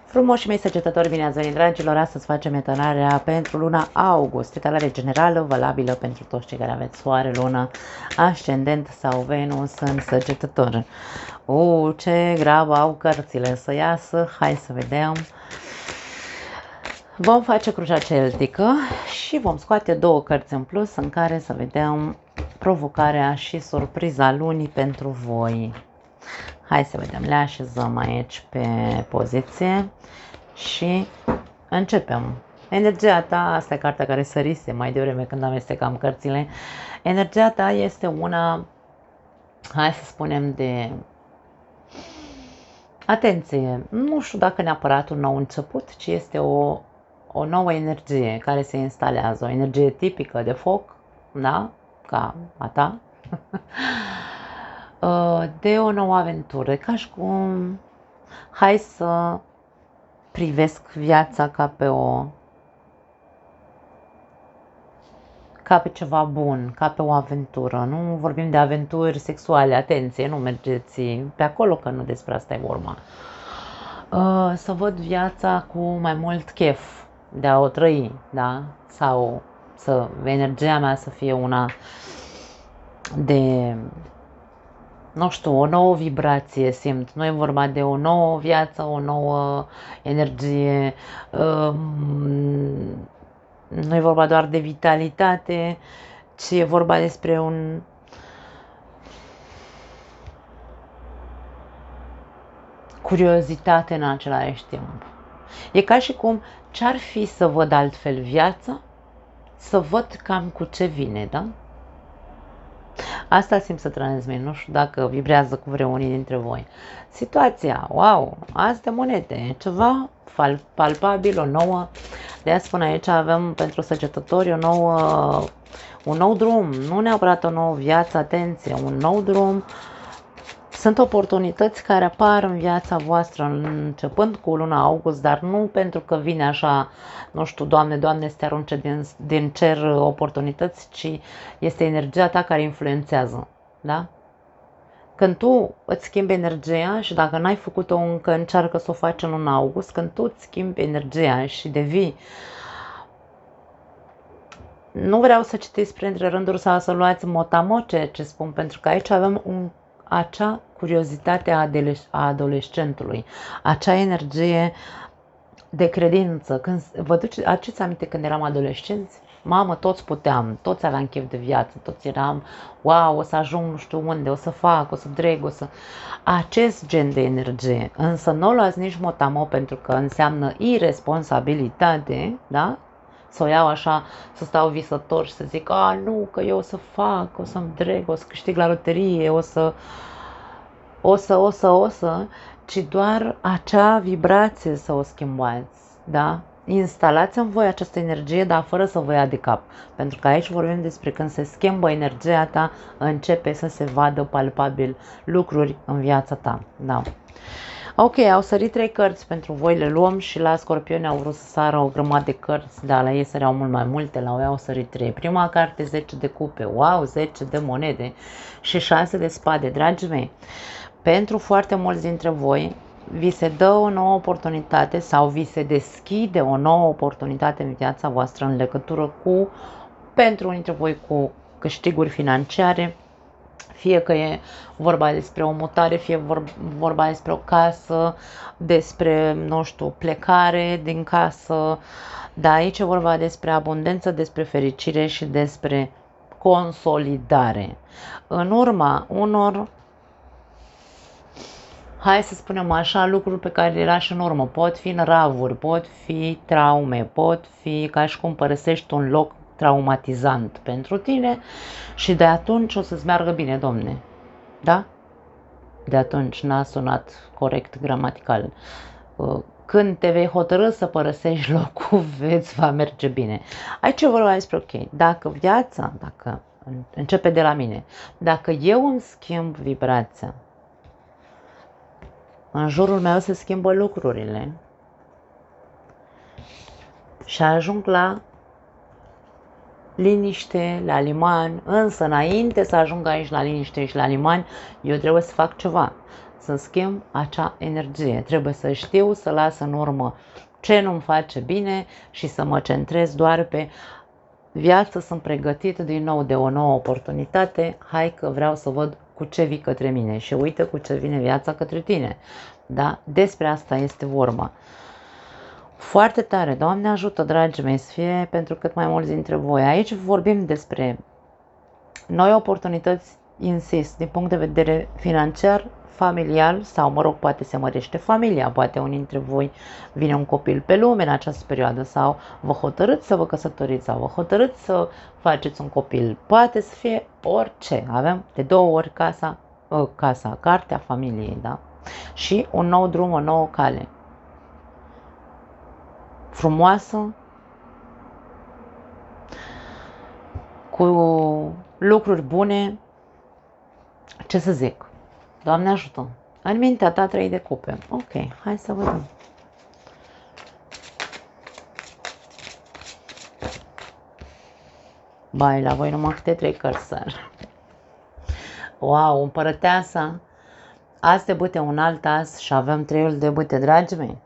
Frumoși mei săgetători, bine ați venit, dragilor! Astăzi facem etalarea pentru luna august, etalare generală, valabilă pentru toți cei care aveți soare, lună, ascendent sau Venus în săgetător. Ce grabă au cărțile să iasă, hai să vedem. Vom face crucea celtică și vom scoate două cărți în plus în care să vedem provocarea și surpriza lunii pentru voi. Hai să vedem, le așezăm aici pe poziție și începem. Energia ta, asta e cartea care sărise mai devreme când amestecam cărțile. Energia ta este una, hai să spunem, de atenție. Nu știu dacă neapărat un nou început, ci este o nouă energie care se instalează. O energie tipică de foc, da? Ca a ta. De o nouă aventură, ca și cum hai să privesc viața ca pe ceva bun, ca pe o aventură. Nu vorbim de aventuri sexuale, atenție, nu mergeți pe acolo că nu despre asta e vorba. Să văd viața cu mai mult chef de a o trăi, da? Sau energia mea să fie una de, nu știu, o nouă vibrație simt. Nu e vorba de o nouă viață, o nouă energie, nu e vorba doar de vitalitate, ci e vorba despre curiozitate în același timp. E ca și cum ce-ar fi să văd altfel viața, să văd cam cu ce vine, da? Asta simt să transmit, nu știu dacă vibrează cu vreunii dintre voi. Situația, wow, astea monede, ceva palpabil, o nouă, de aia spun aici avem pentru săgetători un nou drum, nu neapărat o nouă viață, atenție, un nou drum. Sunt oportunități care apar în viața voastră începând cu luna august, dar nu pentru că vine așa, nu știu, Doamne, Doamne, să te arunce din cer oportunități, ci este energia ta care influențează, da? Când tu îți schimbi energia și dacă n-ai făcut-o încă, încearcă să o faci în luna august, când tu îți schimbi energia și devii, nu vreau să citiți printre rânduri sau să luați motamo ceea ce spun, pentru că aici avem acea curiozitate a adolescentului, acea energie de credință. Când vă aduceți aminte când eram adolescenți? Mamă, toți puteam, toți aveam chef de viață, toți eram, wow, o să ajung nu știu unde, o să fac, o să dreg, o să... Acest gen de energie, însă nu o luați nici motamo pentru că înseamnă irresponsabilitate, da? Să o iau așa, să stau visător și să zic, nu, că eu o să fac, o să-mi dreg, o să câștig la loterie, o să, ci doar acea vibrație să o schimbați, da? Instalați în voi această energie, dar fără să vă ia de cap. Pentru că aici vorbim despre când se schimbă energia ta, începe să se vadă palpabil lucruri în viața ta, da? Ok, au sărit 3 cărți pentru voi, le luăm și la Scorpioni au vrut să sară o grămadă de cărți, dar la ei săreau mult mai multe, la ei au sărit 3. Prima carte 10 de cupe, wow, 10 de monede și 6 de spade, dragii mei. Pentru foarte mulți dintre voi vi se dă o nouă oportunitate sau vi se deschide o nouă oportunitate în viața voastră în legătură cu, pentru unii dintre voi, cu câștiguri financiare, fie că e vorba despre o mutare, fie vorba despre o casă, despre, nu știu, plecare din casă, dar aici e vorba despre abundență, despre fericire și despre consolidare. În urma unor, hai să spunem așa, lucruri pe care le lași în urmă, pot fi năravuri, pot fi traume, pot fi ca și cum părăsești un loc traumatizant pentru tine și de atunci o să-ți meargă bine, domne. Da? De atunci n-a sunat corect gramatical. Când te vei hotărâ să părăsești locul, va merge bine. Aici vorba despre ok, dacă viața, dacă începe de la mine, dacă eu îmi schimb vibrația, în jurul meu se schimbă lucrurile și ajung la liniște, la liman, însă înainte să ajung aici la liniște și la liman, eu trebuie să fac ceva. să schimb acea energie. Trebuie să știu să las în urmă ce nu-mi face bine și să mă centrez doar pe viață. Sunt pregătit din nou de o nouă oportunitate. Hai că vreau să văd cu ce vii către mine și uite cu ce vine viața către tine. Da? Despre asta este vorba. Foarte tare, Doamne ajută, dragii mei, să fie pentru cât mai mulți dintre voi. Aici vorbim despre noi oportunități, insist, din punct de vedere financiar, familial sau, mă rog, poate se mărește familia, poate unii dintre voi vine un copil pe lume în această perioadă sau vă hotărâți să vă căsătoriți sau vă hotărâți să faceți un copil. Poate să fie orice. Avem de 2 ori cartea familiei, da? Și un nou drum, o nouă cale. Frumoasă, cu lucruri bune, ce să zic, Doamne ajută. În mintea ta 3 de cupe. Ok, hai să vedem. Bai, la voi numai câte 3 cărți sar. Wow, împărăteasa. As de bâte, un alt as și avem 3-ul de bâte, dragii mei.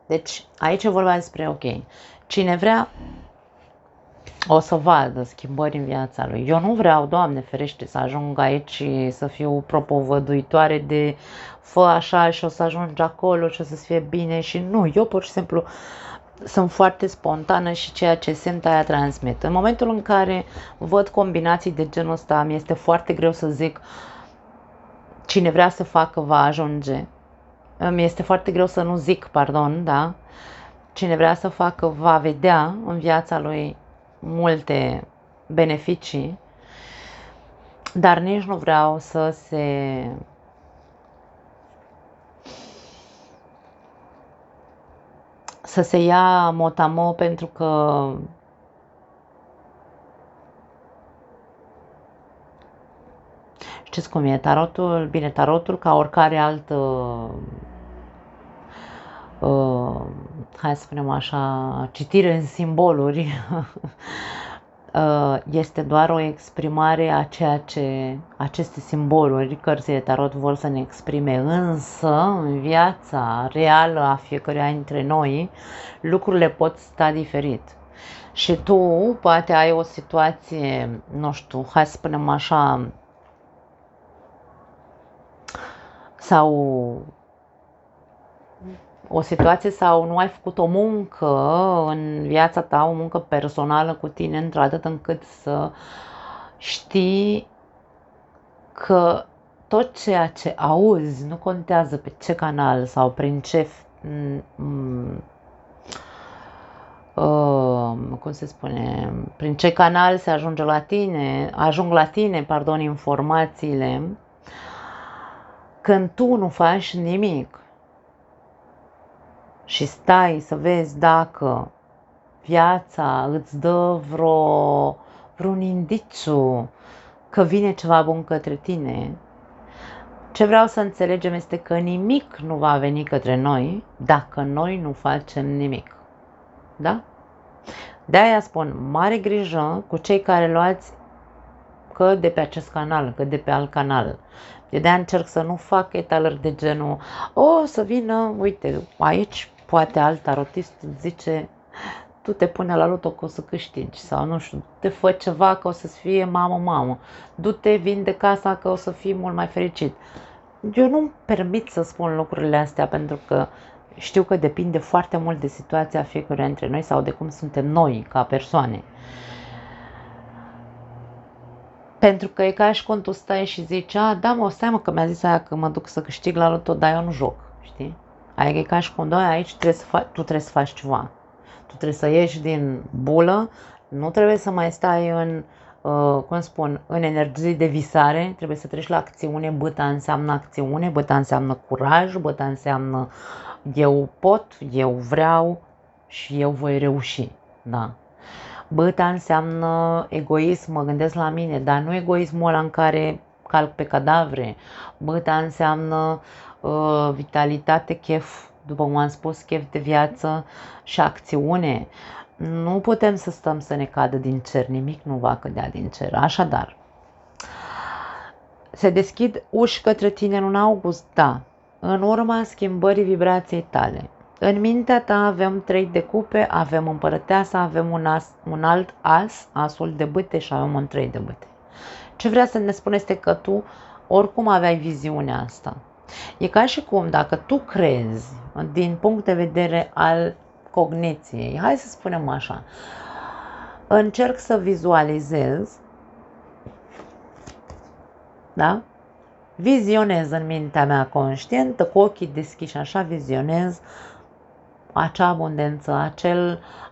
Deci, aici e vorba despre, ok, cine vrea o să vadă schimbări în viața lui. Eu nu vreau, Doamne ferește, să ajung aici și să fiu propovăduitoare de fă așa și o să ajungi acolo și o să fie bine și nu. Eu pur și simplu sunt foarte spontană și ceea ce simt aia transmit. În momentul în care văd combinații de genul ăsta, mi este foarte greu să zic cine vrea să facă va ajunge. Mi este foarte greu să nu zic, pardon, da? Cine vrea să facă va vedea în viața lui multe beneficii, dar nici nu vreau să se ia motamo, pentru că știți cum e tarotul? Bine, tarotul, ca oricare altă hai să spunem așa, citire în simboluri, este doar o exprimare a ceea ce aceste simboluri, cărțile tarot, vor să ne exprime, însă în viața reală a fiecăruia dintre noi lucrurile pot sta diferit. Și tu poate ai o situație, nu știu, hai să spunem așa, sau o situație sau nu ai făcut o muncă în viața ta, o muncă personală cu tine, într-atât încât să știi că tot ceea ce auzi, nu contează pe ce canal sau prin ce, cum se spune, prin ce canal se ajung la tine, informațiile, când tu nu faci nimic și stai să vezi dacă viața îți dă vreun indiciu că vine ceva bun către tine. Ce vreau să înțelegem este că nimic nu va veni către noi dacă noi nu facem nimic. Da? De-aia spun, mare grijă cu cei care luați că de pe acest canal, că de pe alt canal. De-aia încerc să nu fac etalări de genul, să vină, uite, aici poate alt tarotist zice, tu te pune la loto că o să câștigi sau nu știu, te fă ceva că o să fie mamă, du-te, vinde casa că o să fii mult mai fericit. Eu nu-mi permit să spun lucrurile astea pentru că știu că depinde foarte mult de situația fiecăruia dintre noi sau de cum suntem noi ca persoane. Pentru că e ca și când tu stai și zici, da mă, stai mă că mi-a zis aia că mă duc să câștig la loto, dar eu nu joc, știi? Adică e ca și când aici tu trebuie să faci ceva. Tu trebuie să ieși din bulă, nu trebuie să mai stai în, în energii de visare, trebuie să treci la acțiune. Băta înseamnă acțiune, băta înseamnă curaj, băta înseamnă eu pot, eu vreau și eu voi reuși, da. Băta înseamnă egoism, mă gândesc la mine, dar nu egoismul ăla în care calc pe cadavre. Băta înseamnă vitalitate, chef, după cum am spus, chef de viață și acțiune. Nu putem să stăm să ne cadă din cer, nimic nu va cădea din cer. Așadar, se deschid uși către tine în august, da. în urma schimbării vibrației tale. În mintea ta avem 3 de cupe, avem împărăteasa, avem un alt as, asul de bâte și avem un 3 de bâte. Ce vrea să ne spune este că tu oricum aveai viziunea asta. E ca și cum dacă tu crezi din punct de vedere al cogniției, hai să spunem așa, încerc să vizualizez, da? Vizionez în mintea mea conștientă, cu ochii deschiși așa, vizionez acea abundență,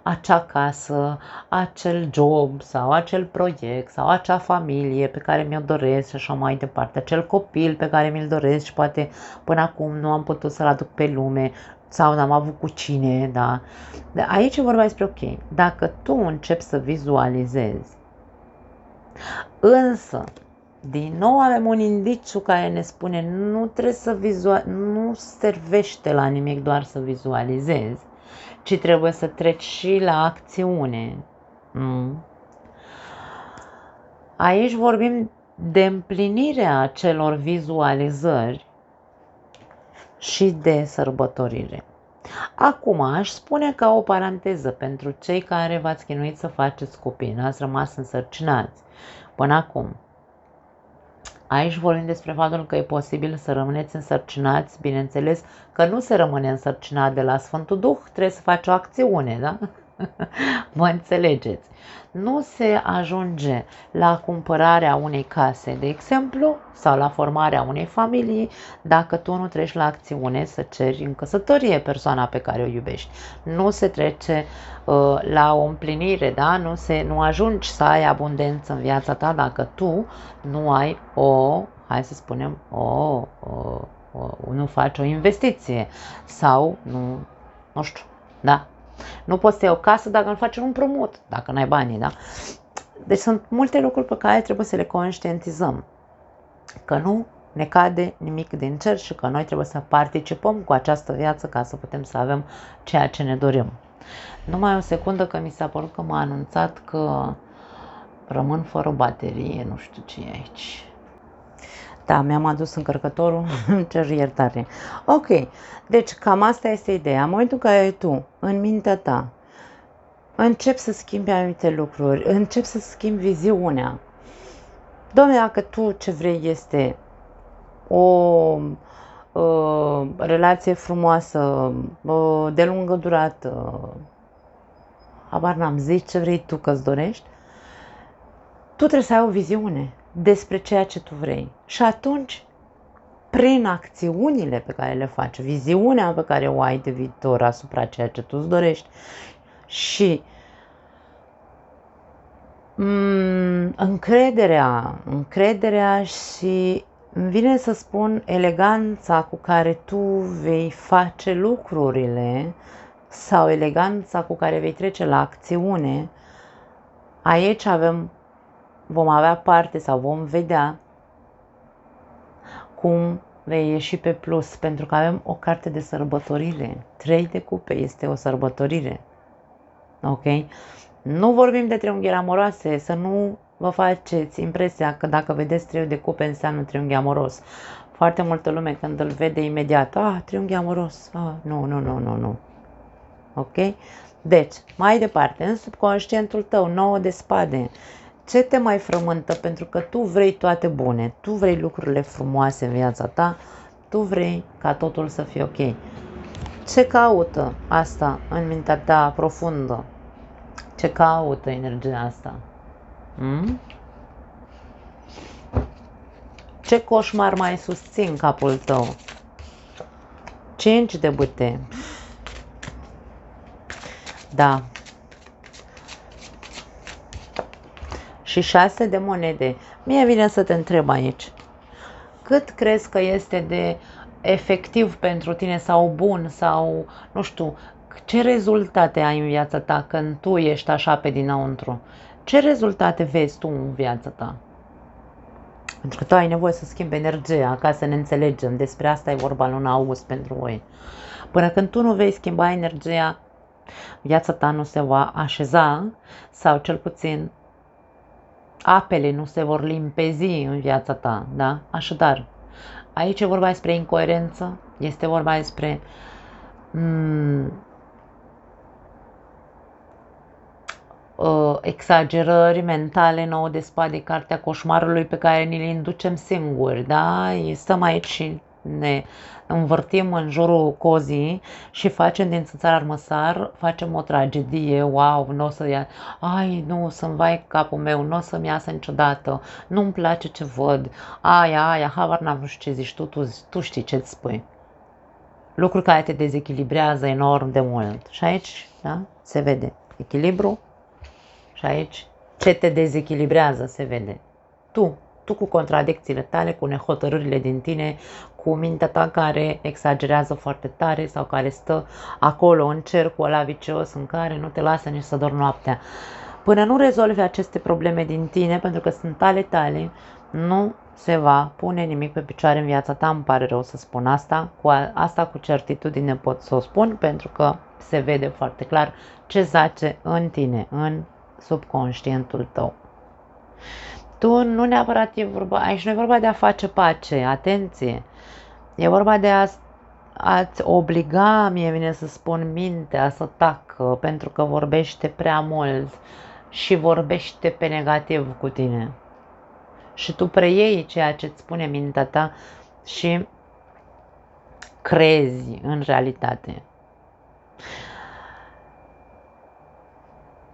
acea casă, acel job sau acel proiect sau acea familie pe care mi-o doresc și așa mai departe, acel copil pe care mi-l doresc și poate până acum nu am putut să-l aduc pe lume sau n-am avut cu cine, da? De aici e vorba despre ok, dacă tu începi să vizualizezi, însă din nou avem un indiciu care ne spune nu trebuie să nu servește la nimic doar să vizualizezi, ci trebuie să treci și la acțiune. Aici vorbim de împlinirea acelor vizualizări și de sărbătorire. Acum aș spune ca o paranteză pentru cei care v-ați chinuit să faceți copii, n-ați rămas însărcinați până acum. Aici vorbim despre faptul că e posibil să rămâneți însărcinați, bineînțeles că nu se rămâne însărcinat de la Sfântul Duh, trebuie să faci o acțiune, da? Mă înțelegeți? Nu se ajunge la cumpărarea unei case, de exemplu, sau la formarea unei familii, dacă tu nu treci la acțiune să ceri în căsătorie persoana pe care o iubești. Nu se trece la o împlinire, da? Nu ajungi să ai abundență în viața ta dacă tu nu ai hai să spunem, nu faci o investiție sau nu știu, da? Nu poți să iei o casă dacă nu faci un împrumut, dacă n-ai banii, da? Deci sunt multe lucruri pe care trebuie să le conștientizăm. Că nu ne cade nimic din cer și că noi trebuie să participăm cu această viață ca să putem să avem ceea ce ne dorim. Numai o secundă că mi s-a părut că m-a anunțat că rămân fără baterie, nu știu ce e aici. Da, mi-am adus încărcătorul, îmi cer iertare. Ok, deci cam asta este ideea. În momentul în care tu, în mintea ta, începi să schimbi anumite lucruri, începi să schimbi viziunea. Doamne, dacă tu ce vrei este o relație frumoasă, de lungă durată, habar n-am, zici ce vrei tu că-ți dorești, tu trebuie să ai o viziune despre ceea ce tu vrei. Și atunci, prin acțiunile pe care le faci, viziunea pe care o ai de viitor asupra ceea ce tu îți dorești și încrederea și îmi vine să spun eleganța cu care tu vei face lucrurile sau eleganța cu care vei trece la acțiune, aici vom avea parte sau vom vedea cum vei ieși pe plus, pentru că avem o carte de sărbătorire. 3 de cupe este o sărbătorire. Ok? Nu vorbim de triunghiuri amoroase, să nu vă faceți impresia că dacă vedeți 3 de cupe înseamnă triunghi amoros. Foarte multă lume când îl vede imediat, triunghi amoros, nu. Ok? Deci, mai departe, în subconștientul tău, 9 de spade, ce te mai frământă? Pentru că tu vrei toate bune, tu vrei lucrurile frumoase în viața ta, tu vrei ca totul să fie ok. Ce caută asta în mintea ta profundă? Ce caută energia asta? Ce coșmar mai susțin capul tău? 5 de bâte. Da. Și 6 de monede. Mie vine să te întreb aici. Cât crezi că este de efectiv pentru tine sau bun sau, nu știu, ce rezultate ai în viața ta când tu ești așa pe dinăuntru? Ce rezultate vezi tu în viața ta? Pentru că tu ai nevoie să schimbi energia, ca să ne înțelegem. Despre asta e vorba luna august pentru voi. Până când tu nu vei schimba energia, viața ta nu se va așeza sau cel puțin apele nu se vor limpezi în viața ta, da? Așadar, Aici e vorba despre incoerență, este vorba despre exagerări mentale, nouă de spade, cartea coșmarului pe care ni le inducem singuri, da? Stăm aici și ne învârtim în jurul cozii și facem din țânțar armăsar, facem o tragedie, wow, nu o să ia, ai, nu, să-mi vai capul meu, nu o să-mi iasă niciodată, nu-mi place ce văd, aia, habar n-am, nu știu ce zici tu știi ce-ți spui. Lucruri care te dezechilibrează enorm de mult. Și aici, da, se vede echilibru. Și aici, ce te dezechilibrează se vede. Tu cu contradicțiile tale, cu nehotărârile din tine, cu mintea ta care exagerează foarte tare sau care stă acolo în cercul ăla vicios în care nu te lasă nici să dormi noaptea. Până nu rezolvi aceste probleme din tine, pentru că sunt ale tale, nu se va pune nimic pe picioare în viața ta. Îmi pare rău să spun asta, asta cu certitudine pot să o spun, pentru că se vede foarte clar ce zace în tine, în subconștientul tău. Tu nu neapărat e vorba, aici nu e vorba de a face pace, atenție, e vorba de a-ți obliga, mie vine să spun, mintea să tacă, pentru că vorbește prea mult și vorbește pe negativ cu tine. Și tu preiei ceea ce îți spune mintea ta și crezi în realitate.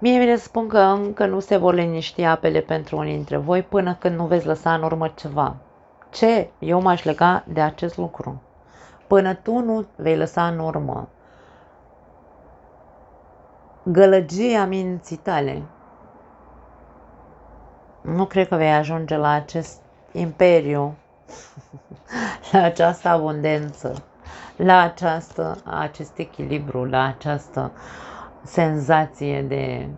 Mie vine să spun că încă nu se vor liniști apele pentru unii dintre voi până când nu veți lăsa în urmă ceva. Ce? Eu m-aș lega de acest lucru. Până tu nu vei lăsa în urmă gălăgia minții tale, nu cred că vei ajunge la acest imperiu, la această abundență, la acest echilibru, la această senzație de,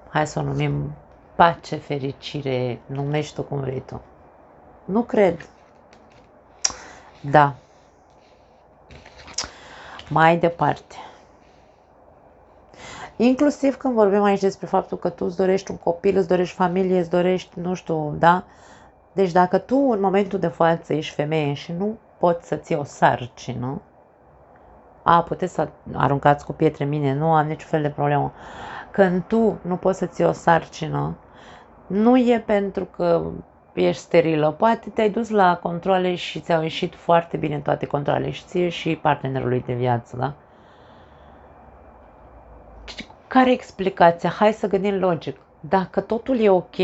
hai să o numim, pace, fericire, numești-o cum vrei tu. Nu cred. Da. Mai departe. Inclusiv când vorbim aici despre faptul că tu îți dorești un copil, îți dorești familie, îți dorești, nu știu, da? Deci dacă tu în momentul de față ești femeie și nu poți să ții o sarcină, puteți să aruncați cu pietre mine, nu am niciun fel de problemă. Când tu nu poți să ții o sarcină, nu e pentru că ești sterilă, poate te-ai dus la controle și ți-au ieșit foarte bine toate controlele și ție și partenerului de viață, da? Care e explicația? Hai să gândim logic. Dacă totul e ok,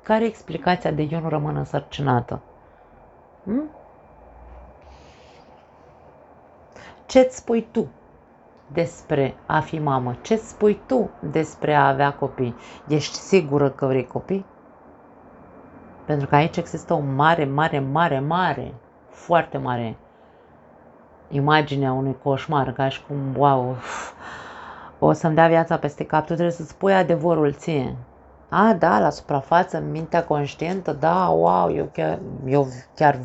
care e explicația de eu nu rămân însărcinată? Ce-ți spui tu despre a fi mamă? Ce-ți spui tu despre a avea copii? Ești sigură că vrei copii? Pentru că aici există o mare, foarte mare imagine a unui coșmar, ca și cum, wow, o să-mi dea viața peste cap. Tu trebuie să spui adevărul ție. Da, la suprafață, în mintea conștientă, da, wow, eu chiar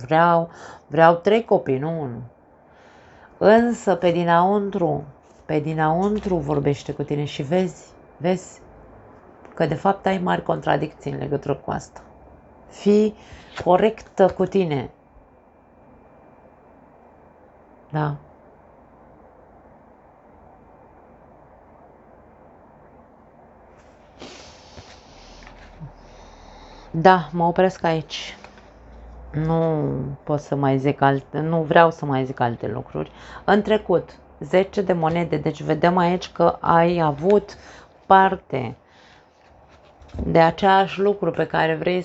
vreau 3 copii, nu 1. Însă pe dinăuntru vorbește cu tine și vezi că de fapt ai mari contradicții în legătură cu asta. Fii corectă cu tine. Da. Da, mă opresc aici. Nu pot să mai zic nu vreau să mai zic alte lucruri. În trecut, 10 de monede, deci vedem aici că ai avut parte de aceeași lucru pe care vrei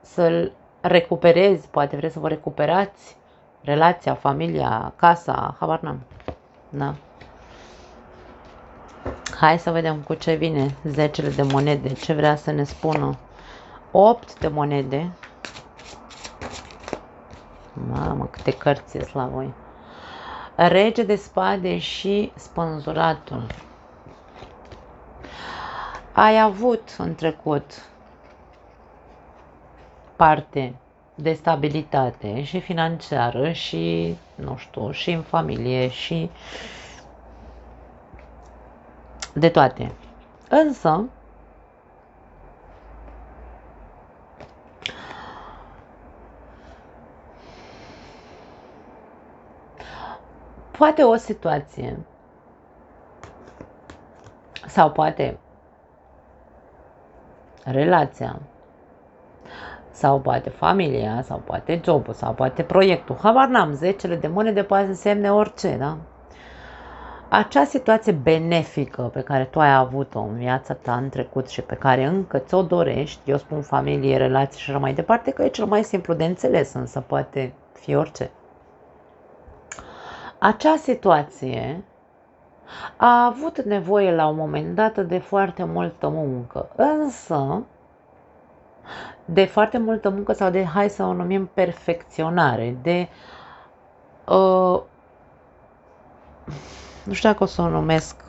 să-l recuperezi, poate vrei să vă recuperați relația, familia, casa, habar n-am. Da. Hai să vedem cu ce vine 10 de monede, ce vrea să ne spună. 8 de monede. Mamă, câte cărți ies la voi. Rege de spade și spânzuratul. Ai avut în trecut parte de stabilitate și financiară și, nu știu, și în familie și de toate. Însă, Poate o situație sau poate relația sau poate familia sau poate jobul sau poate proiectul, habar n-am, zecele de monede poate însemne orice, da? Acea situație benefică pe care tu ai avut-o în viața ta în trecut și pe care încă ți-o dorești, eu spun familie, relații și așa mai departe, că e cel mai simplu de înțeles, însă poate fi orice. Acea situație a avut nevoie la un moment dat de foarte multă muncă, însă de foarte multă muncă sau de, hai să o numim, perfecționare, de, nu știu dacă o să o numesc,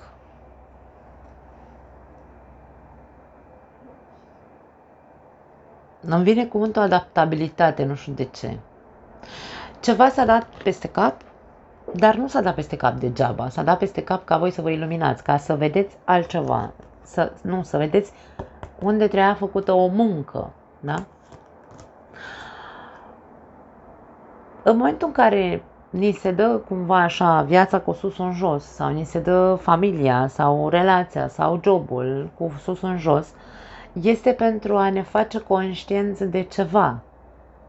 îmi vine cuvântul adaptabilitate, nu știu de ce. Ceva s-a dat peste cap, dar nu s-a dat peste cap degeaba, s-a dat peste cap ca voi să vă iluminați, ca să vedeți altceva, să vedeți unde trebuia făcută o muncă, da? În momentul în care ni se dă cumva așa viața cu sus în jos, sau ni se dă familia, sau relația, sau jobul cu sus în jos, este pentru a ne face conștienți de ceva.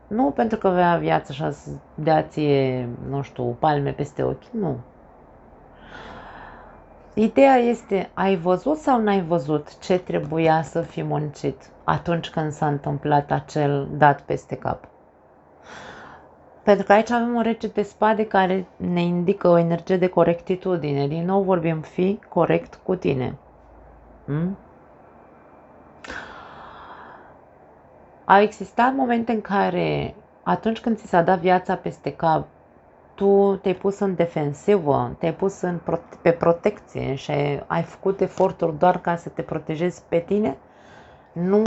Nu pentru că vrea viața așa să dea ție, nu știu, palme peste ochi, nu. Ideea este, ai văzut sau n-ai văzut ce trebuia să fi muncit atunci când s-a întâmplat acel dat peste cap? Pentru că aici avem un rege de spade care ne indică o energie de corectitudine. Din nou vorbim, fi corect cu tine. Au existat momente în care, atunci când ți s-a dat viața peste cap, tu te-ai pus în defensivă, te-ai pus pe protecție și ai făcut eforturi doar ca să te protejezi pe tine, nu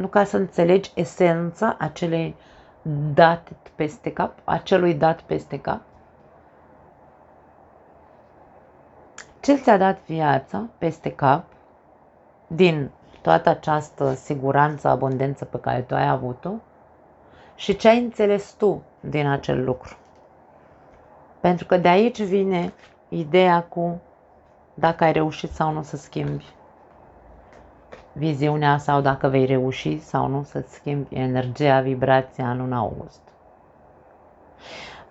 ca să înțelegi esența acelui dat peste cap. Ce ți-a dat viața peste cap din toată această siguranță, abundență pe care tu ai avut-o și ce ai înțeles tu din acel lucru. Pentru că de aici vine ideea cu dacă ai reușit sau nu să schimbi viziunea sau dacă vei reuși sau nu să-ți schimbi energia, vibrația în luna august.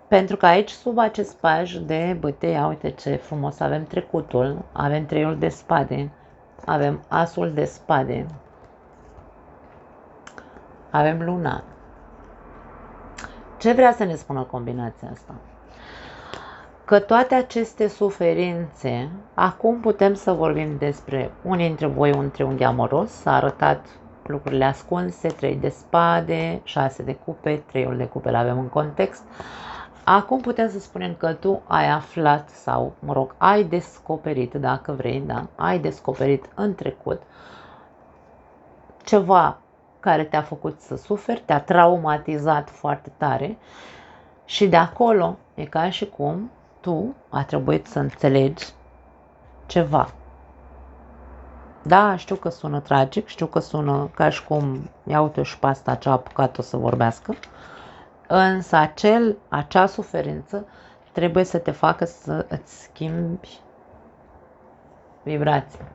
Pentru că aici, sub acest paj de bătăie, uite ce frumos, avem trecutul, avem treiul de spade, avem asul de spade, avem luna. Ce vrea să ne spună combinația asta? Că toate aceste suferințe, acum putem să vorbim despre unii dintre voi un triunghi amoros, s-a arătat lucrurile ascunse, 3 de spade, 6 de cupe, 3-ul de cupe le avem în context. Acum putem să spunem că tu ai aflat sau, ai descoperit, dacă vrei, da, ai descoperit în trecut ceva care te-a făcut să suferi, te-a traumatizat foarte tare și de acolo e ca și cum tu a trebuit să înțelegi ceva. Da, știu că sună tragic, știu că sună ca și cum, ia uite și pe asta ce a apucat-o să vorbească, însă acea suferință trebuie să te facă să îți schimbi vibrația.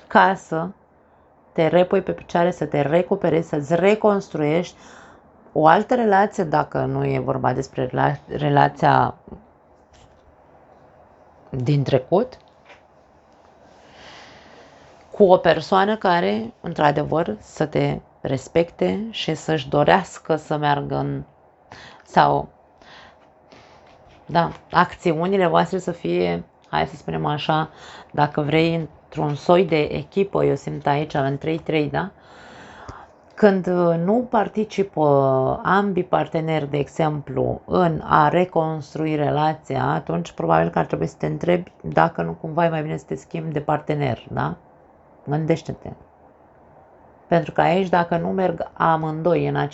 Ca să te repui pe picioare, să te recuperezi, să-ți reconstruiești o altă relație, dacă nu e vorba despre relația din trecut, cu o persoană care, într-adevăr, să te respecte și să-și dorească să meargă sau, da, acțiunile voastre să fie, hai să spunem așa, dacă vrei, într-un soi de echipă, eu simt aici, avem 3-3, da? Când nu participă ambii parteneri, de exemplu, în a reconstrui relația, atunci probabil că ar trebui să te întrebi dacă nu cumva e mai bine să te schimbi de partener, da? Gândește-te. Pentru că aici, dacă nu merg amândoi în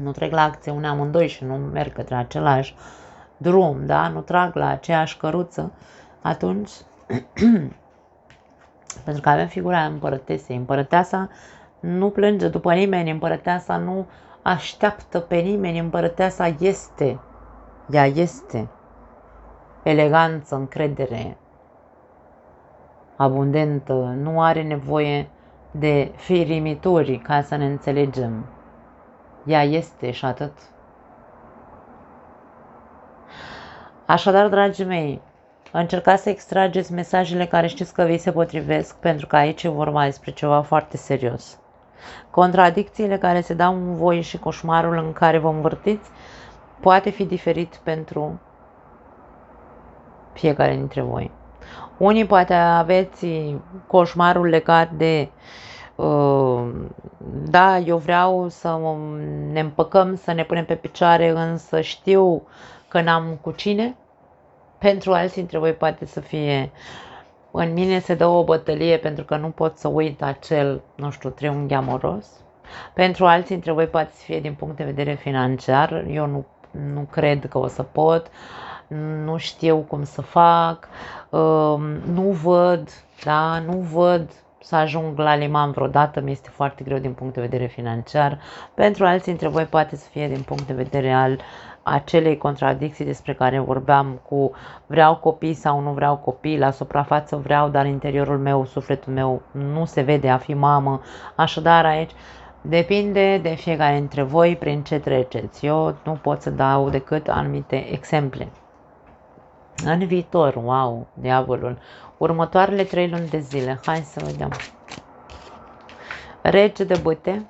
nu trec la acțiune amândoi și nu merg către același drum, da? Nu trag la aceeași căruță, atunci, pentru că avem figura împărătesei, împărăteasa nu plânge după nimeni, împărăteasa nu așteaptă pe nimeni, împărăteasa este. Ea este eleganță, încredere, abundentă, nu are nevoie de firimituri ca să ne înțelegem. Ea este și atât. Așadar, dragii mei, încercați să extrageți mesajele care știți că vi se potrivesc, pentru că aici e vorba despre ceva foarte serios. Contradicțiile care se dau în voi și coșmarul în care vă învârtiți poate fi diferit pentru fiecare dintre voi. Unii poate aveți coșmarul legat de da, eu vreau să ne împăcăm, să ne punem pe picioare, însă știu că n-am cu cine. Pentru alții dintre voi poate să fie în mine se dă o bătălie pentru că nu pot să uit acel, nu știu, triunghi amoros. Pentru alții dintre voi poate să fie din punct de vedere financiar. Eu nu cred că o să pot, nu știu cum să fac, nu văd, da, nu văd să ajung la liman vreodată, mi-este foarte greu din punct de vedere financiar. Pentru alții dintre voi poate să fie din punct de vedere al acelei contradicții despre care vorbeam cu vreau copii sau nu vreau copii, la suprafață vreau, dar în interiorul meu, sufletul meu nu se vede a fi mamă. Așadar aici depinde de fiecare dintre voi prin ce treceți. Eu nu pot să dau decât anumite exemple. În viitor, wow, diavolul, următoarele 3 luni de zile, hai să vedem. Rege de bâte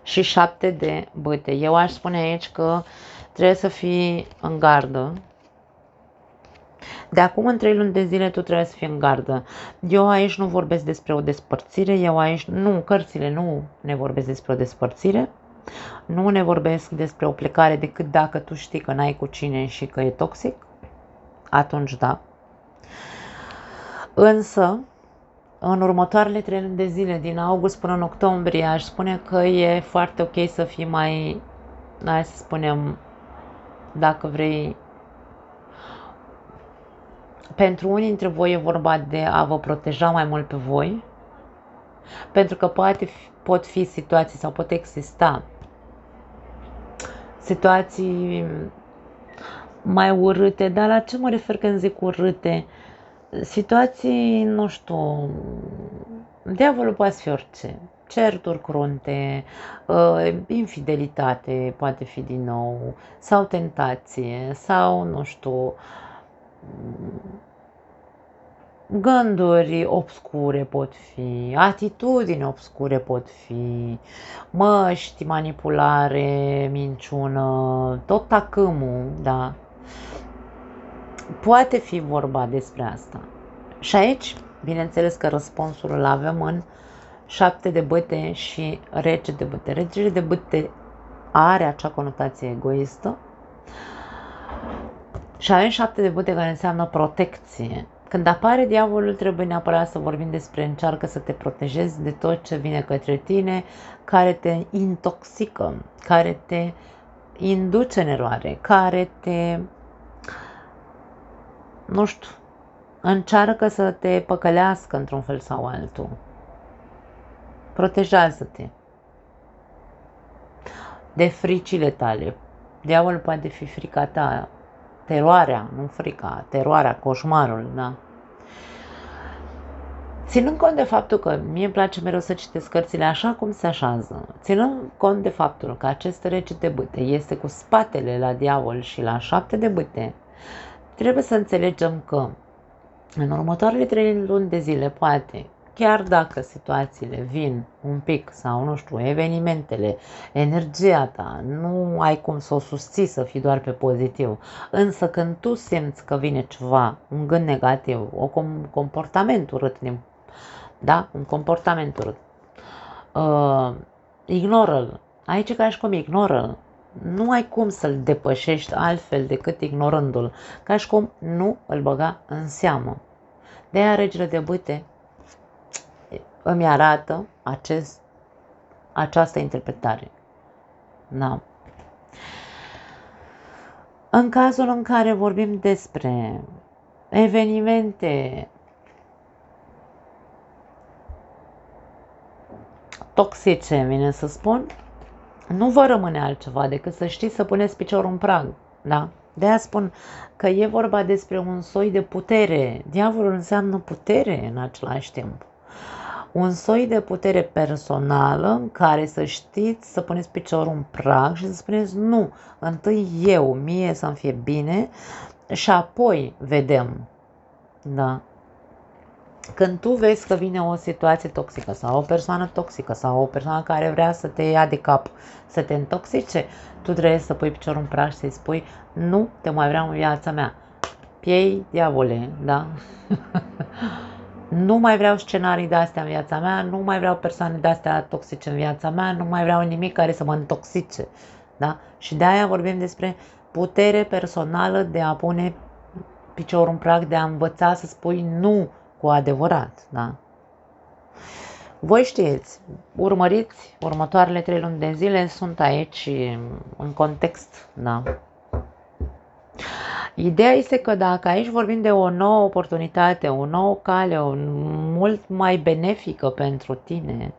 și 7 de bâte. Eu aș spune aici că trebuie să fii în gardă. De acum în 3 luni de zile tu trebuie să fii în gardă. Eu aici nu vorbesc despre o despărțire, eu aici, nu, cărțile nu ne vorbesc despre o despărțire. Nu ne vorbesc despre o plecare decât dacă tu știi că n-ai cu cine și că e toxic. Atunci da. Însă, în următoarele 3 luni de zile, din august până în octombrie, aș spune că e foarte ok să fii mai, hai să spunem, dacă vrei, pentru unii dintre voi e vorba de a vă proteja mai mult pe voi, pentru că pot fi situații sau pot exista situații mai urâte, dar la ce mă refer când zic urâte? Situații, nu știu, diavolul poate fi orice, certuri crunte, infidelitate poate fi din nou, sau tentație, sau, nu știu, gânduri obscure pot fi, atitudini obscure pot fi, măști, manipulare, minciună, tot tacâmul, da. Poate fi vorba despre asta. Și aici, bineînțeles că răspunsul îl avem în 7 de bâte și rege de bâte. Regele de bâte are acea conotație egoistă și avem 7 de bâte care înseamnă protecție. Când apare diavolul, trebuie neapărat să vorbim despre încearcă să te protejezi de tot ce vine către tine, care te intoxică, care te induce în eroare, care te, nu știu, încearcă să te păcălească într-un fel sau altul. Protejează-te de fricile tale. Diavolul poate fi frica ta, teroarea, nu frica, teroarea, coșmarul, da? Ținând cont de faptul că mie îmi place mereu să citesc cărțile așa cum se așează, ținând cont de faptul că acest rege de bâte este cu spatele la diavol și la 7 de bâte, trebuie să înțelegem că în următoarele 3 luni de zile, poate, chiar dacă situațiile vin un pic sau, nu știu, evenimentele, energia ta, nu ai cum să o susții să fii doar pe pozitiv, însă când tu simți că vine ceva, un gând negativ, un comportament urât, da? Un comportament urât, ignoră-l. Aici e ca și cum ignoră-l. Nu ai cum să-l depășești altfel decât ignorându-l, ca și cum nu îl băga în seamă. De-aia regele de bâte îmi arată această interpretare. Da. În cazul în care vorbim despre evenimente toxice, vine să spun, nu vă rămâne altceva decât să știți să puneți piciorul în prag, da? De-aia spun că e vorba despre un soi de putere. Diavolul înseamnă putere în același timp. Un soi de putere personală în care să știți să puneți piciorul în prag și să spuneți nu, întâi eu, mie să-mi fie bine și apoi vedem, da? Când tu vezi că vine o situație toxică sau o persoană toxică sau o persoană care vrea să te ia de cap, să te intoxice, tu trebuie să pui piciorul în prag și să-i spui nu te mai vreau în viața mea. Piei, diavole, da? Nu mai vreau scenarii de-astea în viața mea, nu mai vreau persoane de-astea toxice în viața mea, nu mai vreau nimic care să mă intoxice, da? Și de-aia vorbim despre putere personală de a pune piciorul în prag, de a învăța să spui nu cu adevărat, da? Voi știți, urmăriți următoarele 3 luni de zile, sunt aici în context, da? Ideea este că dacă aici vorbim de o nouă oportunitate, o nouă cale, o mult mai benefică pentru tine,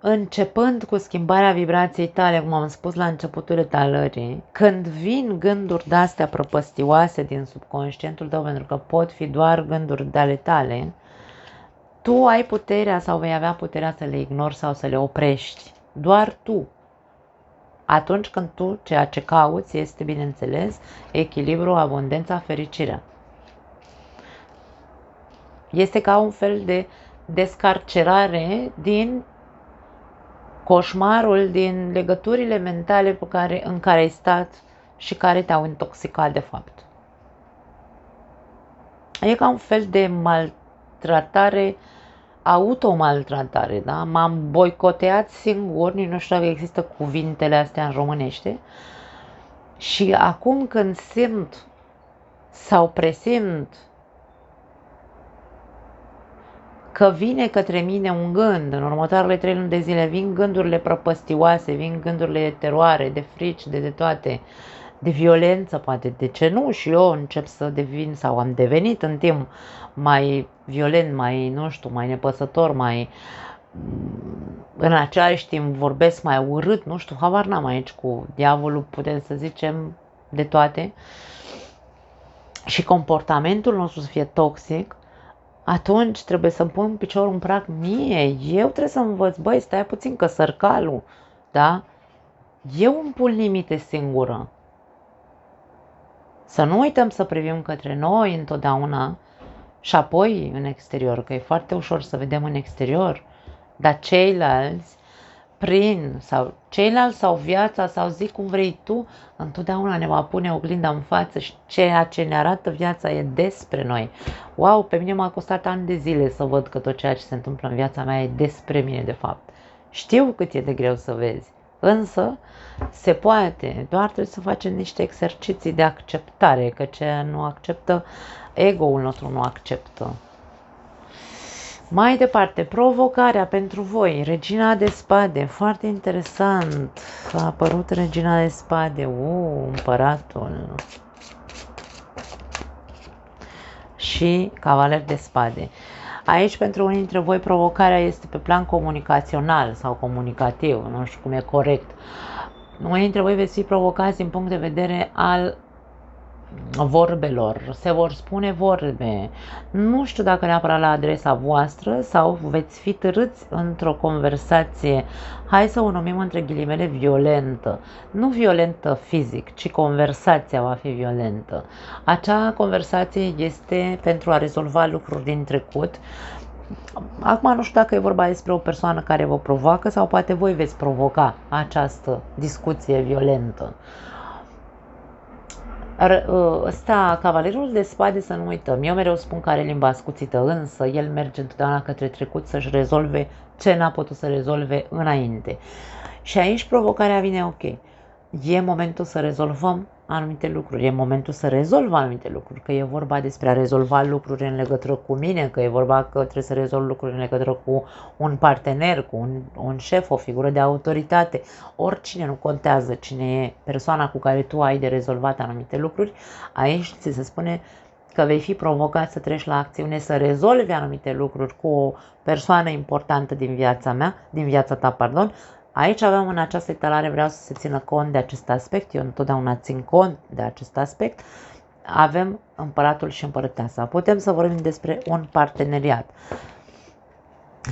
începând cu schimbarea vibrației tale, cum am spus la începutul etalării, când vin gânduri de-astea prăpăstioase din subconștientul tău, pentru că pot fi doar gânduri de ale tale, tu ai puterea sau vei avea puterea să le ignori sau să le oprești. Doar tu. Atunci când tu ceea ce cauți este, bineînțeles, echilibru, abundența, fericirea. Este ca un fel de descarcerare din coșmarul, din legăturile mentale în care ai stat și care te-au intoxicat de fapt. E ca un fel de maltratare, automaltratare, da? M-am boicoteat singur, nu știu dacă există cuvintele astea în românește, și acum când simt sau presimt că vine către mine un gând, în următoarele 3 luni de zile vin gândurile prăpăstioase, vin gândurile de teroare, de frici, de toate, de violență, poate, de ce nu? Și eu încep să devin sau am devenit în timp mai violent, mai, nu știu, mai nepăsător, mai în același timp vorbesc mai urât, nu știu, habar n-am aici cu diavolul, putem să zicem de toate, și comportamentul nostru să fie toxic, atunci trebuie să-mi pun piciorul în prag mie, eu trebuie să învăț, băi, stai puțin că sărcalul, da? Eu îmi pun limite singură. Să nu uităm să privim către noi întotdeauna și apoi în exterior, că e foarte ușor să vedem în exterior, dar ceilalți sau viața sau zi cum vrei tu, întotdeauna ne va pune oglinda în față și ceea ce ne arată viața e despre noi. Wow, pe mine m-a costat ani de zile să văd că tot ceea ce se întâmplă în viața mea e despre mine de fapt. Știu cât e de greu să vezi, însă se poate, doar trebuie să facem niște exerciții de acceptare, că ce nu acceptă, ego-ul nostru nu acceptă. Mai departe, provocarea pentru voi, Regina de Spade, foarte interesant, a apărut Regina de Spade, Împăratul și Cavaler de Spade. Aici, pentru unii dintre voi, provocarea este pe plan comunicațional sau comunicativ, nu știu cum e corect. Unii dintre voi veți fi provocați din punct de vedere al vorbelor, se vor spune vorbe, nu știu dacă neapărat la adresa voastră sau veți fi târâți într-o conversație, hai să o numim între ghilimele violentă, nu violentă fizic, ci conversația va fi violentă. Acea conversație este pentru a rezolva lucruri din trecut. Acum nu știu dacă e vorba despre o persoană care vă provoacă sau poate voi veți provoca această discuție violentă. Ăsta, Cavalerul de Spade, să nu uităm, eu mereu spun că are limba ascuțită, însă el merge întotdeauna către trecut să-și rezolve ce n-a putut să rezolve înainte. Și aici provocarea vine, ok, e momentul să rezolvăm anumite lucruri, e momentul să rezolv anumite lucruri, că e vorba despre a rezolva lucruri în legătură cu mine, că e vorba că trebuie să rezolv lucruri în legătură cu un partener, cu un șef, o figură de autoritate, oricine, nu contează cine e persoana cu care tu ai de rezolvat anumite lucruri. Aici ți se spune că vei fi provocat să treci la acțiune, să rezolvi anumite lucruri cu o persoană importantă din viața ta, pardon. Aici avem în această etalare, vreau să se țină cont de acest aspect, eu întotdeauna țin cont de acest aspect. Avem împăratul și împărăteasa. Putem să vorbim despre un parteneriat.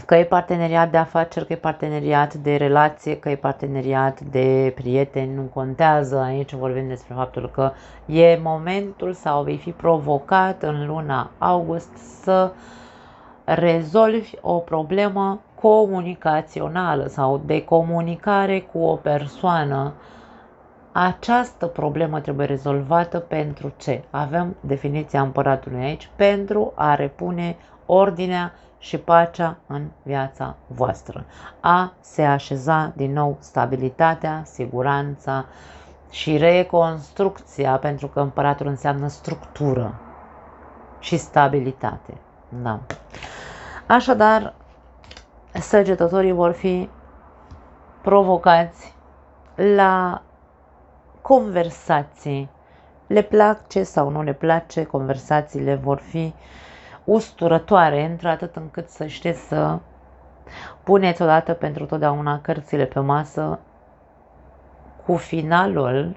Că e parteneriat de afaceri, că e parteneriat de relație, că e parteneriat de prieteni, nu contează. Aici vorbim despre faptul că e momentul sau vei fi provocat în luna august să rezolvi o problemă comunicațională sau de comunicare cu o persoană. Această problemă trebuie rezolvată pentru ce? Avem definiția împăratului aici, pentru a repune ordinea și pacea în viața voastră. A se așeza din nou stabilitatea, siguranța și reconstrucția, pentru că împăratul înseamnă structură și stabilitate. Da. Așadar, săgetătorii vor fi provocați la conversații. Le place sau nu le place, conversațiile vor fi usturătoare, într-atât încât să știți să puneți odată pentru totdeauna cărțile pe masă cu finalul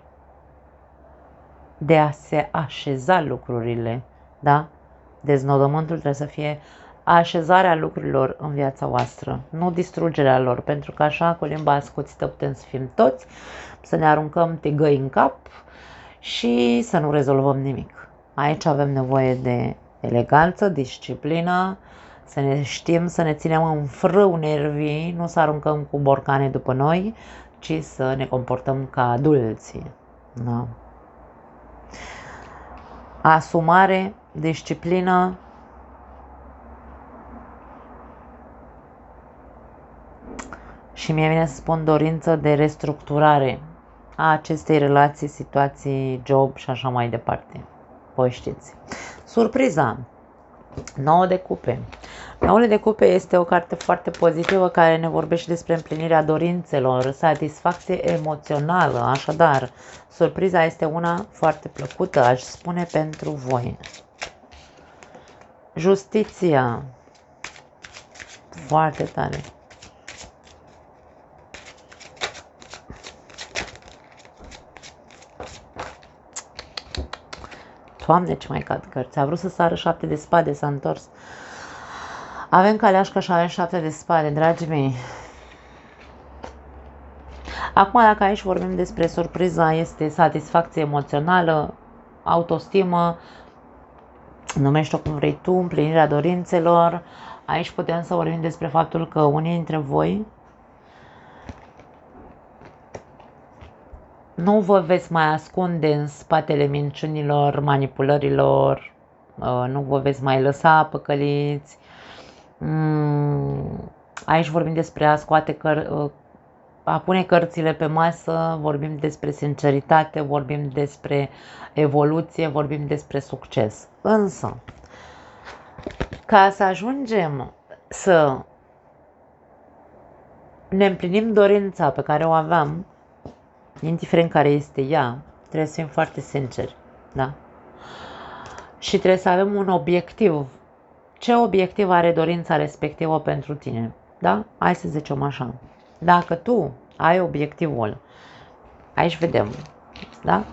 de a se așeza lucrurile, da? Deznodământul trebuie să fie așezarea lucrurilor în viața voastră, nu distrugerea lor, pentru că așa, cu limba ascuțită, putem să fim toți, să ne aruncăm tigăi în cap și să nu rezolvăm nimic. Aici avem nevoie de eleganță, disciplină, să ne știm, să ne ținem în frâu nervii, nu să aruncăm cu borcane după noi, ci să ne comportăm ca adulți. Da. Asumare, disciplină, și mie vine să spun dorință de restructurare a acestei relații, situații, job și așa mai departe. Voi știți. Surpriza. 9 de cupe. 9 de cupe este o carte foarte pozitivă care ne vorbește despre împlinirea dorințelor, satisfacție emoțională. Așadar, surpriza este una foarte plăcută, aș spune, pentru voi. Justiția. Foarte tare. Doamne, ce mai cad cărți. A vrut să sară 7 de spade, s-a întors. Avem caleașcă și avem 7 de spade, dragii mei. Acum, dacă aici vorbim despre surpriza, este satisfacție emoțională, autostimă, numește-o cum vrei tu, împlinirea dorințelor. Aici putem să vorbim despre faptul că unii dintre voi nu vă veți mai ascunde în spatele minciunilor, manipulărilor, nu vă veți mai lăsa păcăliți. Aici vorbim despre a scoate a pune cărțile pe masă, vorbim despre sinceritate, vorbim despre evoluție, vorbim despre succes. Însă, ca să ajungem să ne împlinim dorința pe care o aveam, indiferent care este ea, trebuie să fim foarte sinceri, da? Și trebuie să avem un obiectiv. Ce obiectiv are dorința respectivă pentru tine? Da? Hai să zicem așa. Dacă tu ai obiectivul, aici vedem, da?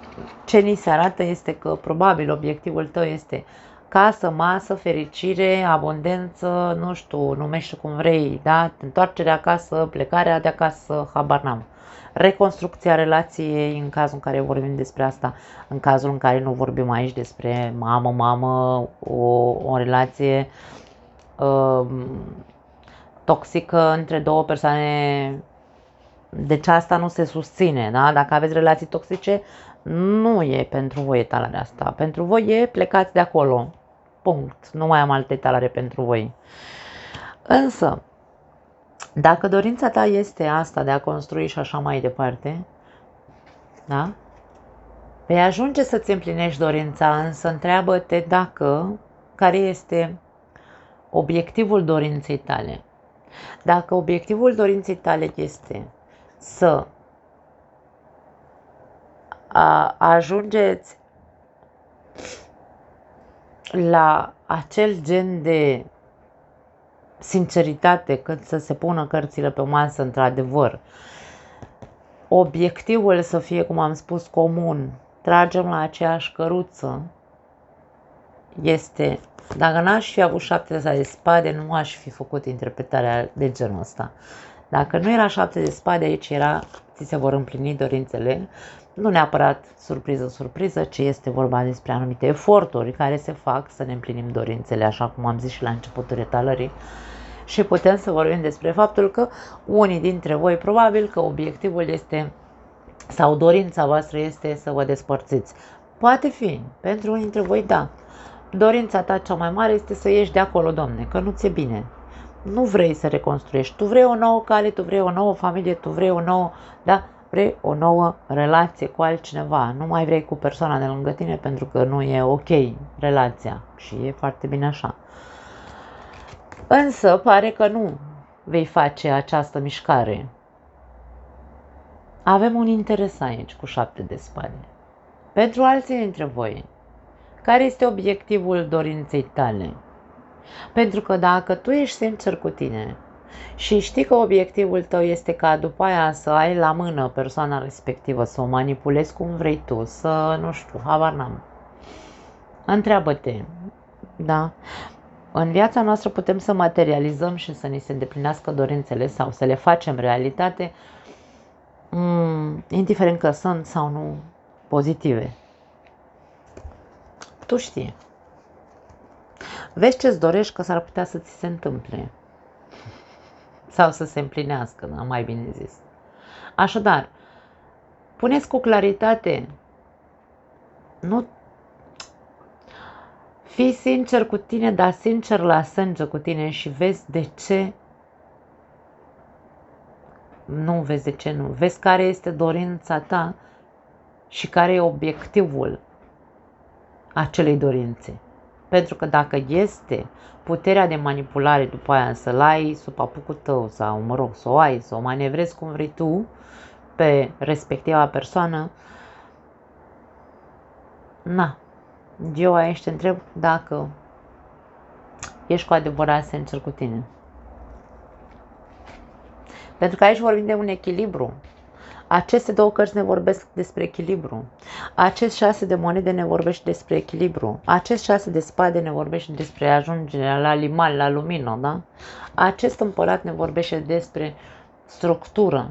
Ce ni se arată este că probabil obiectivul tău este casă, masă, fericire, abundență, nu știu, numește cum vrei, da? Întoarcerea acasă, plecarea de acasă, habar n-am. Reconstrucția relației în cazul în care vorbim despre asta, în cazul în care nu vorbim aici despre mamă, o relație toxică între două persoane, deci asta nu se susține, da? Dacă aveți relații toxice, nu e pentru voi etalarea asta, pentru voi e plecați de acolo, punct, nu mai am alte etalare pentru voi. Însă, dacă dorința ta este asta de a construi și așa mai departe, da? Vei ajunge să-ți împlinești dorința, însă întreabă-te care este obiectivul dorinței tale. Dacă obiectivul dorinței tale este să ajungeți la acel gen de sinceritate, când să se pună cărțile pe masă, într-adevăr. Obiectivul să fie, cum am spus, comun. Tragem la aceeași căruță. Este, dacă n-aș fi avut 7 de spade, nu aș fi făcut interpretarea de genul ăsta. Dacă nu era 7 de spade, aici era, ți se vor împlini dorințele. Nu neapărat surpriză, ci este vorba despre anumite eforturi care se fac să ne împlinim dorințele, așa cum am zis și la începutul etalării. Și putem să vorbim despre faptul că unii dintre voi, probabil că obiectivul este, sau dorința voastră este să vă despărțiți. Poate fi, pentru unii dintre voi, da. Dorința ta cea mai mare este să ieși de acolo, domne, că nu ți-e bine. Nu vrei să reconstruiești. Tu vrei o nouă cale, tu vrei o nouă familie, tu vrei o nouă, da, vrei o nouă relație cu altcineva. Nu mai vrei cu persoana de lângă tine pentru că nu e ok relația și e foarte bine așa. Însă pare că nu vei face această mișcare. Avem un interes aici cu 7 de spade. Pentru alții dintre voi, care este obiectivul dorinței tale? Pentru că dacă tu ești sincer cu tine și știi că obiectivul tău este ca după aia să ai la mână persoana respectivă, să o manipulezi cum vrei tu, să, nu știu, habar n-am. Întreabă-te, da? În viața noastră putem să materializăm și să ni se îndeplinească dorințele sau să le facem realitate, indiferent că sunt sau nu pozitive. Tu știi. Vezi ce-ți dorești că s-ar putea să ți se întâmple. Sau să se împlinească, da, mai bine zis. Așadar, puneți cu claritate. Nu. Fii sincer cu tine, dar sincer la sânge cu tine și vezi de ce. Nu vezi de ce nu. Vezi care este dorința ta și care e obiectivul acelei dorințe. Pentru că dacă este puterea de manipulare după aia să-l ai sub apucul tău sau, mă rog, să o ai, să o manevrezi cum vrei tu pe respectiva persoană, na, eu aici te întreb dacă ești cu adevărat sincer cu tine. Pentru că aici vorbim de un echilibru. Aceste două cărți ne vorbesc despre echilibru. Acest 6 de monede ne vorbește despre echilibru. Acest 6 de spade ne vorbește despre ajungerea la liman, la lumină, da? Acest împărat ne vorbește despre structură.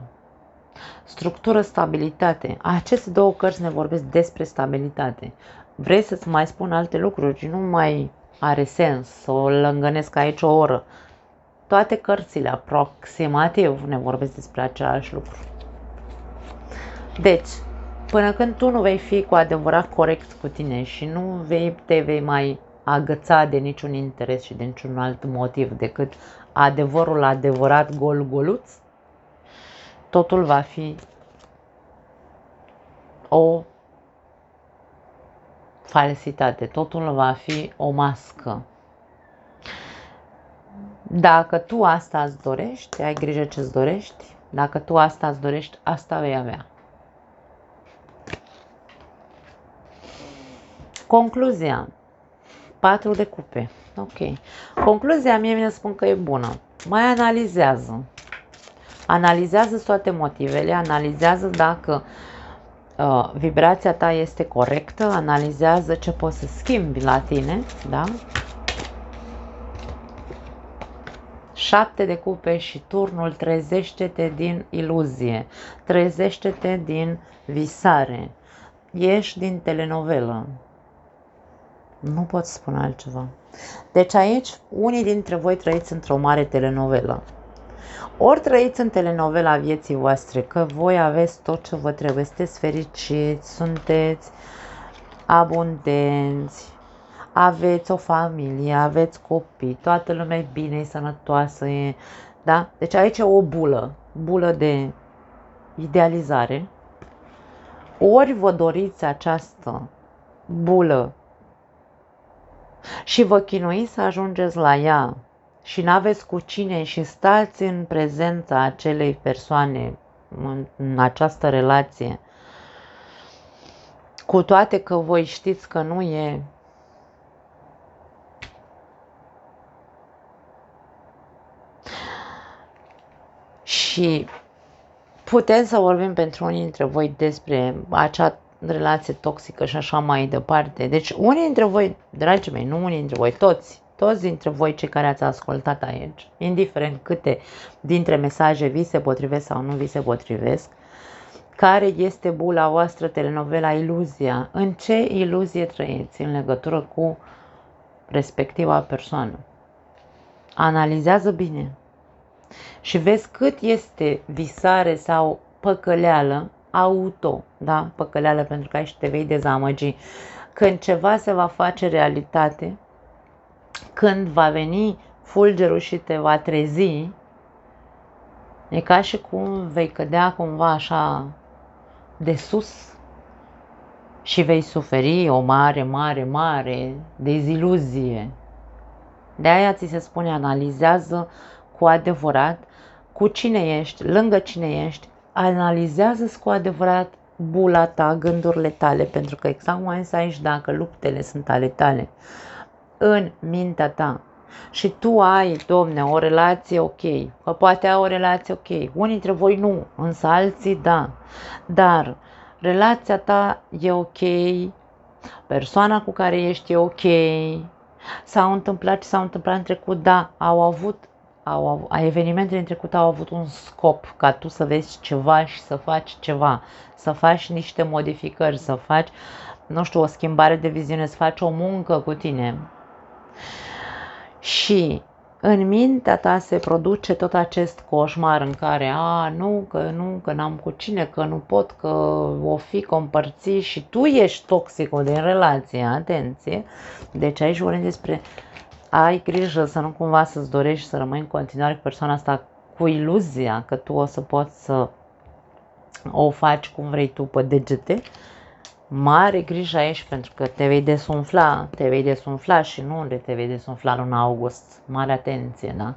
Structură, stabilitate. Aceste două cărți ne vorbesc despre stabilitate. Vrei să-ți mai spun alte lucruri? Nu mai are sens să o lângănesc aici o oră. Toate cărțile aproximativ ne vorbesc despre același lucru. Deci, până când tu nu vei fi cu adevărat corect cu tine și nu te vei mai agăța de niciun interes și de niciun alt motiv decât adevărul adevărat gol-goluț, totul va fi o falsitate, totul va fi o mască. Dacă tu asta îți dorești, ai grijă ce-ți dorești, dacă tu asta îți dorești, asta vei avea. Concluzia. 4 de cupe. Ok. Concluzia mie vine să spun că e bună. Mai analizează. Analizează toate motivele, analizează dacă vibrația ta este corectă, analizează ce poți să schimbi la tine, da? 7 de cupe și turnul, trezește-te din iluzie, trezește-te din visare, ieși din telenovelă. Nu pot spune altceva. Deci aici, unii dintre voi trăiți într-o mare telenovelă. Ori trăiți în telenovela vieții voastre, că voi aveți tot ce vă trebuie, sunteți fericiți, sunteți abundenți, aveți o familie, aveți copii, toată lumea e bine, e sănătoasă, e, da? Deci aici e o bulă de idealizare. Ori vă doriți această bulă și vă chinuiți să ajungeți la ea și n-aveți cu cine și stați în prezența acelei persoane, în această relație, cu toate că voi știți că nu e Și putem să vorbim pentru unii dintre voi despre acea relație toxică și așa mai departe. Deci unii dintre voi, dragii mei, nu unii dintre voi, toți dintre voi cei care ați ascultat aici, indiferent câte dintre mesaje vi se potrivesc sau nu vi se potrivesc, care este bula voastră, telenovela, iluzia, în ce iluzie trăiți în legătură cu respectiva persoană. Analizează bine și vezi cât este visare sau păcăleală auto, da? Păcăleală pentru că aici te vei dezamăgi. Când ceva se va face realitate, când va veni fulgerul și te va trezi, e ca și cum vei cădea cumva așa de sus și vei suferi o mare deziluzie. De aia ți se spune, analizează cu adevărat cu cine ești, lângă cine ești, analizează-ți cu adevărat bula ta, gândurile tale, pentru că exact mai aici, dacă luptele sunt ale tale, în mintea ta, și tu ai, domne, o relație ok, că poate ai o relație ok, unii dintre voi nu, însă alții da, dar relația ta e ok, persoana cu care ești e ok, s-au întâmplat ce s-au întâmplat în trecut, da, evenimentele în trecut au avut un scop, ca tu să vezi ceva și să faci ceva, să faci niște modificări, să faci, nu știu, o schimbare de viziune, să faci o muncă cu tine. Și în mintea ta se produce tot acest coșmar în care, nu, că n-am cu cine, că nu pot, că o fi compărți și tu ești toxicul din relație, atenție. Deci aici vorbim despre ai grijă să nu cumva să-ți dorești să rămâi în continuare cu persoana asta cu iluzia că tu o să poți să o faci cum vrei tu pe degete. Mare grijă aici pentru că te vei desumfla și nu unde te vei desumfla în august. Mare atenție, da?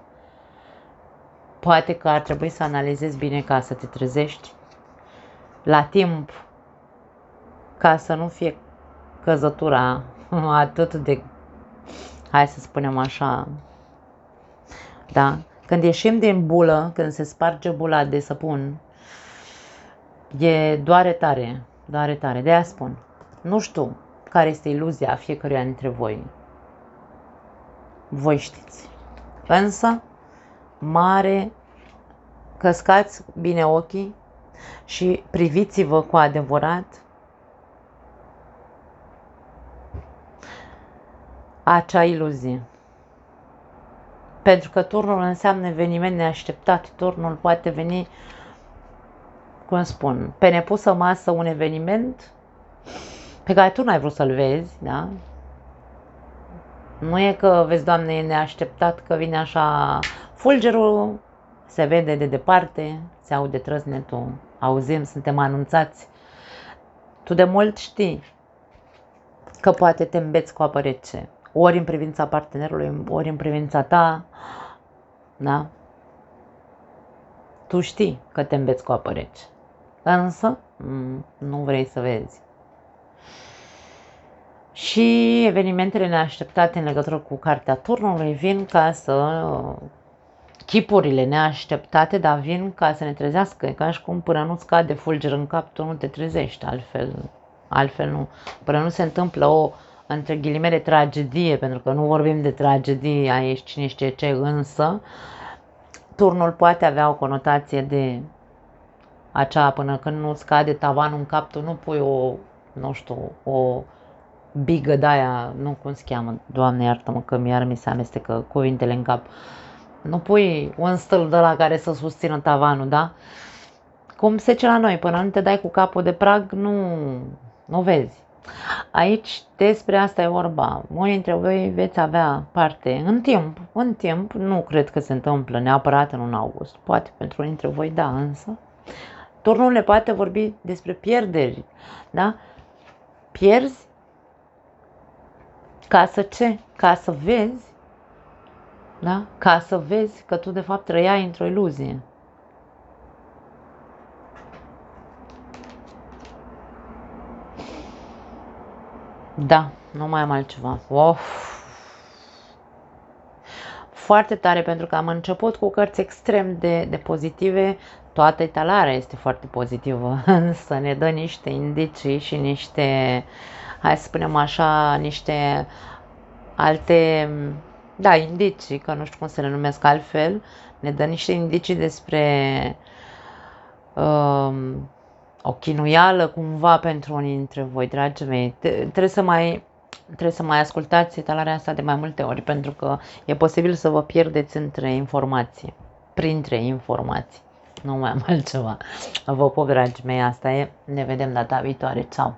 Poate că ar trebui să analizezi bine ca să te trezești la timp, ca să nu fie căzătura atât de, hai să spunem așa, da? Când ieșim din bulă, când se sparge bula de săpun, doare tare. De-aia spun, nu știu care este iluzia fiecăruia dintre voi. Voi știți. Însă, mare, căscați bine ochii și priviți-vă cu adevărat acea iluzie. Pentru că turnul înseamnă eveniment neașteptat. Turnul poate veni, cum spun, pe nepusă masă un eveniment pe care tu n-ai vrut să-l vezi, da? Nu e că, vezi, Doamne, e neașteptat că vine așa fulgerul, se vede de departe, se aude trăsnetul, auzim, suntem anunțați. Tu de mult știi că poate te îmbeți cu apă rece, ori în privința partenerului, ori în privința ta, da? Tu știi că te îmbeți cu apă rece, însă nu vrei să vezi. Și evenimentele neașteptate în legătură cu cartea turnului vin ca să, chipurile neașteptate, dar vin ca să ne trezească, ca și cum până nu-ți cade fulger în cap, tu nu te trezești, altfel nu. Până nu se întâmplă o, între ghilimele, tragedie, pentru că nu vorbim de tragedie aici, cine știe ce, însă turnul poate avea o conotație de acea, până când nu-ți cade tavanul în cap, tu nu pui o bigă de-aia, nu cum se cheamă, Doamne iartă-mă că iar mi se amestecă cuvintele în cap. Nu pui un stâlp de la care să susțină tavanul, da? Cum se zice la noi, până nu te dai cu capul de prag, nu vezi. Aici despre asta e vorba. Unii dintre voi veți avea parte în timp, nu cred că se întâmplă neapărat în 1 august. Poate pentru unii dintre voi, da, însă. Turnul ne poate vorbi despre pierderi, da? Pierzi ca să ce? Ca să vezi, da? Ca să vezi că tu de fapt trăiai într-o iluzie. Da, nu mai am altceva. foarte tare pentru că am început cu cărți extrem de pozitive. Toată etalarea este foarte pozitivă, însă ne dă niște indicii și niște, hai să spunem așa, niște alte, da, indicii, că nu știu cum să le numesc altfel, ne dă niște indicii despre o chinuială cumva pentru unii dintre voi, dragii mei. Trebuie să mai ascultați etalarea asta de mai multe ori, pentru că e posibil să vă pierdeți printre informații. Nu mai am altceva. Vă pup, dragii mei, asta e. Ne vedem data viitoare. Ceau!